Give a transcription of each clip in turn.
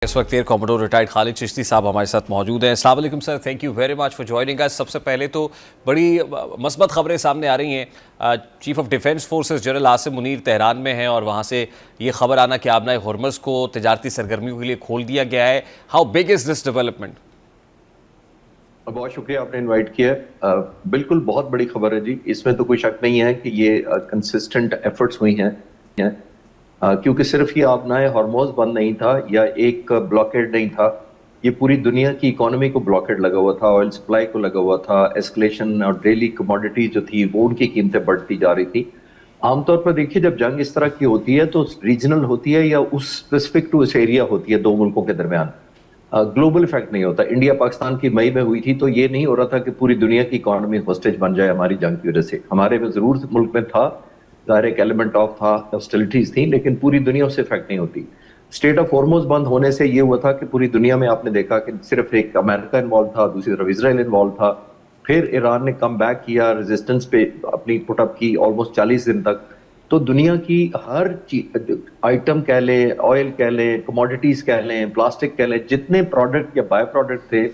इस वक्त air commodore retired Khalid Chishti साहब हमारे साथ मौजूद हैं। अस्सलाम वालेकुम sir, thank you very much for joining us. सबसे पहले तो बड़ी मस्बत खबरें सामने आ रही हैं। Chief of defence forces general Asim Munir Tehran में हैं और वहाँ से ये खबर आना कि आबनाए हॉर्मज़ को तजारती सरगर्मियों के लिए खोल दिया गया है। How big is this development? बहुत शुक्रिया, आपने इनवाइट किया। बिल्कुल बहुत बड़ी खबर है जी। इसमें तो कोई शक नहीं है कि ये कंसिस्टेंट एफर्ट्स हुई हैं। क्योंकि सिर्फ ये आबनाए हॉर्मोज बंद नहीं था या एक ब्लॉकेड नहीं था, ये पूरी दुनिया की इकोनॉमी को ब्लॉकेड लगा हुआ था, ऑयल सप्लाई को लगा हुआ था, एस्केलेशन और डेली कमोडिटी जो थी वो उनकी कीमतें बढ़ती जा रही थी। आमतौर पर देखिए, जब जंग इस तरह की होती है तो रीजनल होती है या उस स्पेसिफिक टू उस एरिया होती है, दो मुल्कों के दरमियान। ग्लोबल इफेक्ट नहीं होता। इंडिया पाकिस्तान की मई में हुई थी तो ये नहीं हो रहा था कि पूरी दुनिया की इकोनॉमी होस्टेज बन जाए हमारी जंग की वजह से। हमारे में जरूर मुल्क में था, एक एलिमेंट ऑफ था, हॉस्टिलिटीज थी, लेकिन पूरी दुनिया उससे इफेक्ट नहीं होती। स्टेट ऑफ हॉर्मोज बंद होने से ये हुआ था कि पूरी दुनिया में आपने देखा कि सिर्फ एक अमेरिका इन्वॉल्व था, दूसरी तरफ इजराइल इन्वॉल्व था। फिर ईरान ने कम बैक किया, रेजिस्टेंस पे अपनी पुटअप की ऑलमोस्ट 40 दिन तक। तो दुनिया की हर आइटम कह लें, ऑयल कह लें, कमोडिटीज कह लें, प्लास्टिक कह लें, जितने प्रोडक्ट या बाय प्रोडक्ट थे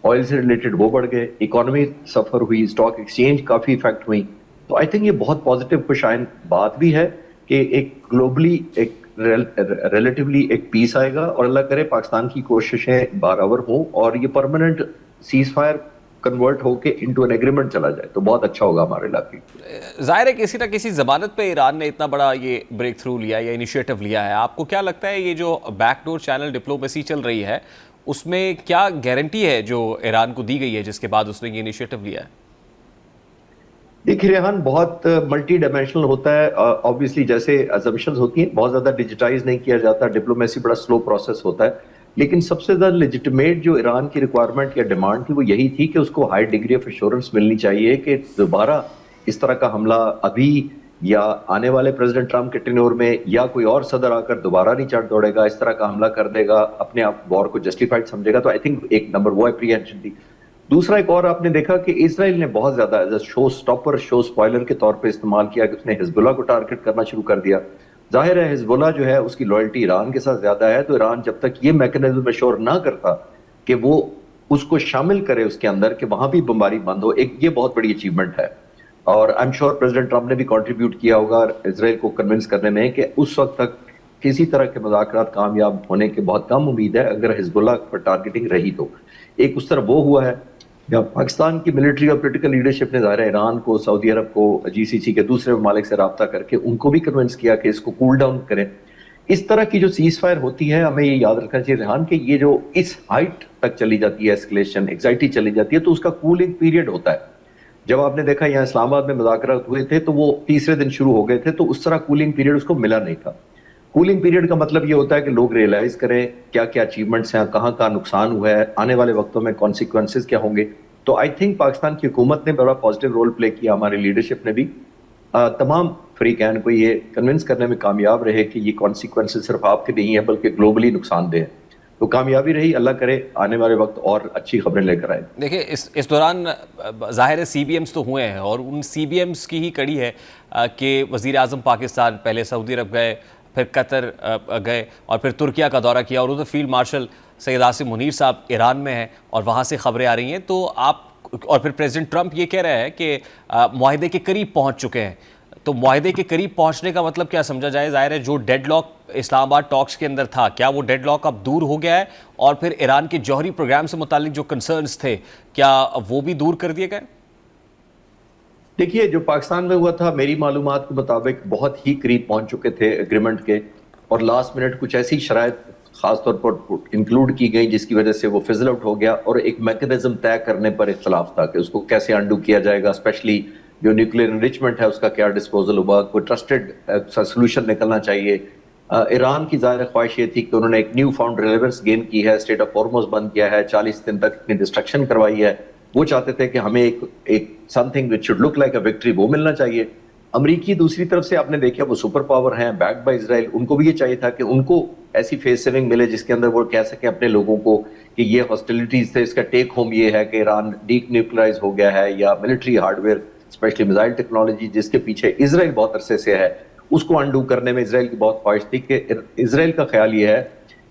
ऑयल से रिलेटेड वो बढ़ गए, इकोनॉमी सफर हुई, स्टॉक एक्सचेंज काफी इफेक्ट हुई। तो आई थिंक ये बहुत पॉजिटिव खुशाइन बात भी है कि एक ग्लोबली एक रिलेटिवली एक पीस आएगा और अल्लाह करे पाकिस्तान की कोशिशें बराबर हों और ये परमानेंट सीज फायर कन्वर्ट होके इनटू एन एग्रीमेंट चला जाए तो बहुत अच्छा होगा हमारे इलाके। ज़ाहिर है किसी ना किसी ज़मानत पे ईरान ने इतना बड़ा ये ब्रेक थ्रू लिया या इनिशिएटिव लिया है। आपको क्या लगता है ये जो बैकडोर चैनल डिप्लोमेसी चल रही है उसमें क्या गारंटी है जो ईरान को दी गई है जिसके बाद उसने ये इनिशिएटिव लिया है? देखिए रेहान, बहुत मल्टी डायमेंशनल होता है। ऑब्वियसली जैसे अजम्पशंस होती हैं, बहुत ज्यादा डिजिटाइज नहीं किया जाता, डिप्लोमेसी बड़ा स्लो प्रोसेस होता है। लेकिन सबसे ज्यादा लेजिटिमेट जो ईरान की रिक्वायरमेंट या डिमांड थी वो यही थी कि उसको हाई डिग्री ऑफ एश्योरेंस मिलनी चाहिए कि दोबारा इस तरह का हमला अभी या आने वाले प्रेसिडेंट ट्रम्प के टेन्योर में या कोई और सदर आकर दोबारा नहीं चढ़ दौड़ेगा, इस तरह का हमला कर देगा, अपने आप वॉर को जस्टिफाइड समझेगा। तो आई थिंक एक नंबर वो एप्रीहेंशन थी। दूसरा एक और आपने देखा कि इजराइल ने बहुत ज्यादा as a show stopper, show spoiler के तौर पे इस्तेमाल किया कि उसने हिजबुल्लाह को टारगेट करना शुरू कर दिया। जाहिर है हिजबुल्लाह जो है उसकी लॉयल्टी ईरान के साथ ज्यादा है, तो ईरान जब तक ये मैकेनिज्म एश्योर ना करता कि वो उसको शामिल करे उसके अंदर कि वहां भी बमबारी बंद हो, एक ये बहुत बड़ी अचीवमेंट है। और I am sure president Trump ने भी कॉन्ट्रीब्यूट किया होगा इसराइल को कन्विंस करने में कि उस वक्त तक किसी तरह के मुज़ाकरात कामयाब होने की बहुत कम उम्मीद है अगर हिजबुल्लाह पर टारगेटिंग रही तो। एक उस तरह वो हुआ है। जब पाकिस्तान की मिलिट्री और पोलिटिकल लीडरशिप ने ज़ाहिर ईरान को, सऊदी अरब को, जीसीसी के दूसरे ममालिक से रब्ता करके उनको भी कन्विंस किया कि इसको कूल डाउन करें। इस तरह की जो सीज फायर होती है हमें ये याद रखना चाहिए रेहान कि ये जो इस हाइट तक चली जाती है, एस्केलेशन, एग्जाइटी चली जाती है, तो उसका कूलिंग पीरियड होता है। जब आपने देखा यहाँ इस्लामाबाद में मुज़ाकरात हुए थे तो वो तीसरे दिन शुरू हो गए थे, तो उस तरह कूलिंग पीरियड उसको मिला नहीं था। कूलिंग पीरियड का मतलब ये होता है कि लोग रियलाइज करें क्या क्या अचीवमेंट्स हैं, कहाँ कहाँ नुकसान हुआ है, आने वाले वक्तों में कॉन्सिक्वेंसेज क्या होंगे। तो आई थिंक पाकिस्तान की हुकूमत ने बड़ा पॉजिटिव रोल प्ले किया, हमारी लीडरशिप ने भी तमाम फ्रीकैन को ये कन्विंस करने में कामयाब रहे कि ये कॉन्सिक्वेंसेज सिर्फ आपके नहीं है बल्कि ग्लोबली नुकसानदेह है। तो कामयाबी रही, अल्लाह करे आने वाले वक्त और अच्छी खबरें लेकर आए। देखिए इस दौरान ज़ाहिर है CBMs तो हुए हैं और उन CBMs की ही कड़ी है कि वज़ीर आज़म पाकिस्तान पहले सऊदी अरब गए, फिर कतर गए और फिर तुर्किया का दौरा किया और उधर फील्ड मार्शल सैयद आसिम मुनीर साहब ईरान में हैं और वहाँ से खबरें आ रही हैं। तो आप और फिर प्रेसिडेंट ट्रम्प ये कह रहे हैं कि मुआहदे के करीब पहुँच चुके हैं। तो मुआहदे के करीब पहुँचने का मतलब क्या समझा जाए? ज़ाहिर है जो डेडलॉक इस्लामाबाद टॉक्स के अंदर था, क्या वो डेडलॉक अब दूर हो गया है? और फिर ईरान के जौहरी प्रोग्राम से मुतालिक जो कंसर्न्स थे क्या वो भी दूर कर दिए गए? देखिए जो पाकिस्तान में हुआ था मेरी मालूमात के मुताबिक बहुत ही करीब पहुंच चुके थे एग्रीमेंट के, और लास्ट मिनट कुछ ऐसी शराइत खासतौर पर इंक्लूड की गई जिसकी वजह से वो फिजल आउट हो गया और एक मैकेनिज्म तय करने पर इख्तलाफ था कि उसको कैसे अंडू किया जाएगा, स्पेशली जो न्यूक्लियर एनरिचमेंट है उसका क्या डिस्पोजल होगा, कोई ट्रस्टेड सोल्यूशन निकलना चाहिए। ईरान की ज़ाहिर ख्वाहिश ये थी कि उन्होंने एक न्यू फाउंड रिलेवेंस गेन की है, स्टेट ऑफ हॉर्मोज बंद किया है, 40 दिन तक इतनी डिस्ट्रक्शन करवाई है। वो चाहते थे कि हमें एक something which should look like a victory वो मिलना चाहिए। अमरीकी दूसरी तरफ से आपने देखा वो सुपर पावर हैं, बैक्ड बाय इजराइल, उनको भी ये चाहिए था कि उनको ऐसी फेस सेविंग मिले जिसके अंदर वो कह सके अपने लोगों को कि ये हॉस्टिलिटीज थे, इसका टेक होम ये है कि ईरान डीन्यूक्लियराइज हो गया है, या military hardware specially missile technology जिसके पीछे इजराइल बहुत अरसे से है उसको अंडू करने में इजराइल की बहुत ख्वाहिश थी। कि इजराइल का ख्याल ये है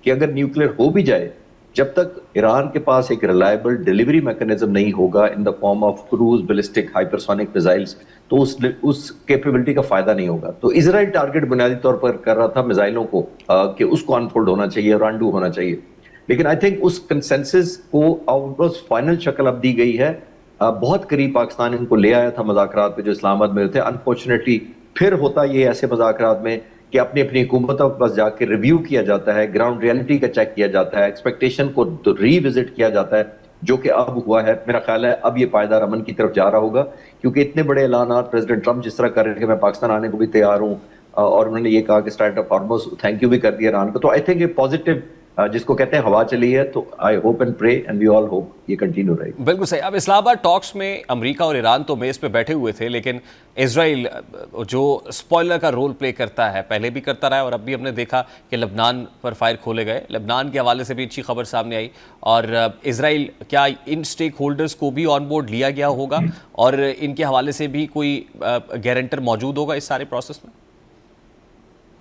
کہ اگر نیوکلیئر ہو بھی جائے جب تک ایران کے پاس ایک ریلائبل ڈیلیوری میکنزم نہیں ہوگا in the form of cruise ballistic hypersonic missiles تو اس کیپیبلٹی کا فائدہ نہیں ہوگا. تو اسرائیل ٹارگٹ بنیادی طور پر کر رہا تھا میزائلوں کو کہ اس کو انفولڈ ہونا چاہیے اور انڈو ہونا چاہیے, لیکن آئی تھنک اس کنسنسس کو آلموسٹ فائنل شکل اب دی گئی ہے. بہت قریب پاکستان ان کو لے آیا تھا مذاکرات پہ جو اسلام آباد میں تھے. انفارچونیٹلی پھر ہوتا یہ ایسے مذاکرات میں کہ اپنی اپنی حکومتوں کے پاس جا کے ریویو کیا جاتا ہے, گراؤنڈ ریئلٹی کا چیک کیا جاتا ہے, ایکسپیکٹیشن کو ری وزٹ کیا جاتا ہے, جو کہ اب ہوا ہے. میرا خیال ہے اب یہ پائیدار امن کی طرف جا رہا ہوگا, کیونکہ اتنے بڑے اعلانات پریزیڈنٹ ٹرمپ جس طرح کر رہے ہیں کہ میں پاکستان آنے کو بھی تیار ہوں, اور انہوں نے یہ کہا کہ اسٹارٹ اپ ہارموز تھینک یو بھی کر دیا ایران کو. تو آئی تھنک یہ پازیٹیو جس کو کہتے ہیں ہوا چلی ہے, تو I hope and pray and we all hope یہ کنٹینیو رہے. بالکل صحیح. اب اسلام آباد ٹاکس میں امریکہ اور ایران تو میز پہ بیٹھے ہوئے تھے, لیکن اسرائیل جو اسپوائلر کا رول پلے کرتا ہے, پہلے بھی کرتا رہا ہے, اور اب بھی ہم نے دیکھا کہ لبنان پر فائر کھولے گئے. لبنان کے حوالے سے بھی اچھی خبر سامنے آئی, اور اسرائیل کیا ان سٹیک ہولڈرز کو بھی آن بورڈ لیا گیا ہوگا, اور ان کے حوالے سے بھی کوئی گارنٹر موجود ہوگا اس سارے پروسیس میں؟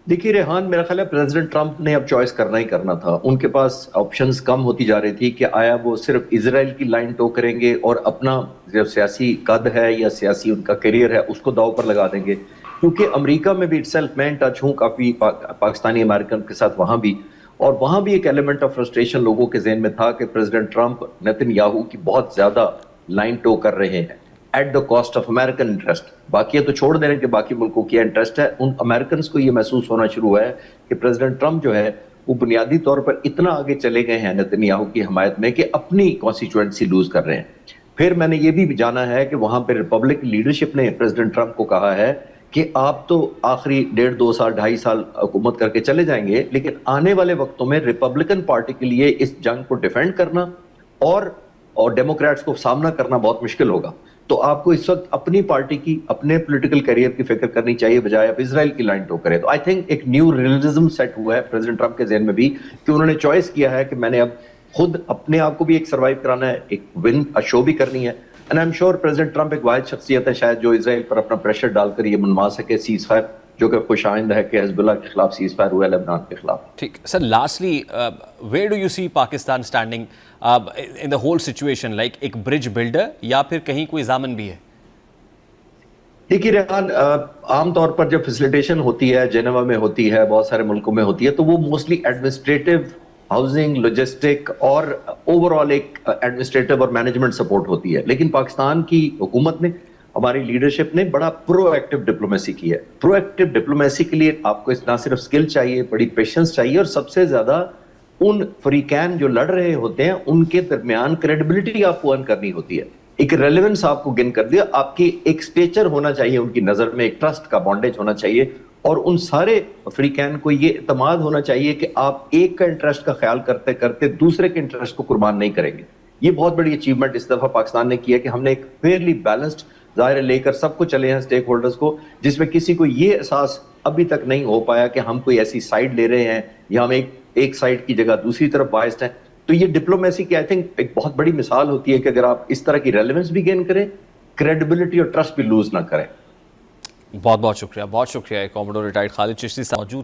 دیکھیے ریحان, میرا خیال ہے پریزیڈنٹ ٹرمپ نے اب چوائس کرنا ہی کرنا تھا. ان کے پاس آپشنز کم ہوتی جا رہی تھی کہ آیا وہ صرف اسرائیل کی لائن ٹو کریں گے اور اپنا جو سیاسی قد ہے یا سیاسی ان کا کیریئر ہے اس کو داؤ پر لگا دیں گے. کیونکہ امریکہ میں بھی اٹسیلف میں ٹچ ہوں کافی پاکستانی امریکن کے ساتھ وہاں بھی, اور وہاں بھی ایک ایلیمنٹ آف فرسٹریشن لوگوں کے ذہن میں تھا کہ پریزیڈنٹ ٹرمپ نیتن یاہو کی بہت زیادہ لائن ٹو کر رہے ہیں at the cost of American interest. باقی تو چھوڑ دیں کہ باقی ملکوں کی انٹرسٹ ہے, ان امریکنز کو یہ محسوس ہونا شروع ہوا ہے کہ پریزیڈنٹ ٹرمپ جو ہے وہ بنیادی طور پر اتنا آگے چلے گئے ہیں نیتن یاہو کی حمایت میں کہ اپنی کانسٹیچوئنسی لوز کر رہے ہیں. پھر میں نے یہ بھی جانا ہے کہ وہاں پہ ریپبلک لیڈرشپ نے پریزیڈنٹ ٹرمپ کو کہا ہے کہ آپ تو آخری 1.5 2 سال 2.5 سال حکومت کر کے چلے جائیں گے, لیکن آنے والے وقتوں میں ریپبلکن پارٹی کے لیے اس جنگ کو ڈیفینڈ کرنا اور ڈیموکریٹس کو سامنا کرنا بہت مشکل ہوگا. تو آپ کو اس وقت اپنی پارٹی کی, اپنے پولیٹیکل کیریئر کی فکر کرنی چاہیے بجائے اب اسرائیل کی لائن ٹو کرے. تو آئی تھنک ایک نیو ریئلزم سیٹ ہوا ہے پریزیڈنٹ ٹرمپ کے ذہن میں بھی, کہ انہوں نے چوائس کیا ہے کہ میں نے اب خود اپنے آپ کو بھی ایک سروائیو کرانا ہے, ایک ون شو بھی کرنی ہے. And I am sure president Trump ایک واحد شخصیت ہے شاید جو اسرائیل پر اپنا پریشر ڈال کر یہ منوا سکے سیز فائر, جو کہ خوش آئند ہے کہ حزب اللہ کے خلاف سیز فائر ہوا ہے لبنان کے خلاف. ٹھیک sir, lastly where do you see Pakistan standing in the whole situation, like ایک برج بلڈر یا پھر کہیں کوئی ضامن بھی ہے؟ دیکھیے ریحان, عام طور پر جب فیسیلیٹیشن ہوتی ہے, جنیوا میں ہوتی ہے, بہت سارے ملکوں میں ہوتی ہے, تو وہ موسٹلی ایڈمنسٹریٹو, ہاؤسنگ, لاجسٹک اور اوور آل ایک ایڈمنسٹریٹو اور مینجمنٹ سپورٹ ہوتی ہے. لیکن پاکستان کی حکومت نے, ہماری لیڈرشپ نے بڑا پرو ایکٹیو ڈپلومیسی کی ہے. پرو ایکٹیو ڈپلومیسی کے لیے آپ کو نہ صرف سکل چاہیے, بڑی پیشنس چاہیے, اور سب سے زیادہ ان فریقین جو لڑ رہے ہوتے ہیں ان کے درمیان کریڈیبلٹی آپ کو ارن کرنی ہوتی ہے, ایک ریلیونس آپ کو گین کر دیا, آپ کی ایک اسٹیچر ہونا چاہیے ان کی نظر میں, ایک ٹرسٹ کا بانڈیج ہونا چاہیے, اور ان سارے فریقین کو یہ اعتماد ہونا چاہیے کہ آپ ایک کا انٹرسٹ کا خیال کرتے کرتے دوسرے کے انٹرسٹ کو قربان نہیں کریں گے. یہ بہت بڑی اچیومنٹ اس دفعہ پاکستان نے کیا کہ ہم نے ایک فیئرلی بیلنسڈ ظاہر لے کر سب کو چلے ہیں اسٹیک ہولڈرز کو, جس میں کسی کو یہ احساس ابھی تک نہیں ہو پایا کہ ہم کوئی ایسی سائڈ لے رہے ہیں یا ہم ایک سائڈ کی جگہ دوسری طرف بائسڈ ہیں. تو یہ ڈپلومیسی کی آئی تھنک ایک بہت بڑی مثال ہوتی ہے کہ اگر آپ اس طرح کی ریلیونس بھی گین کریں, کریڈیبلٹی اور ٹرسٹ بھی لوز نہ کریں. بہت بہت شکریہ, بہت شکریہ. کوموڈور ریٹائرڈ خالد چشتی صاحب موجود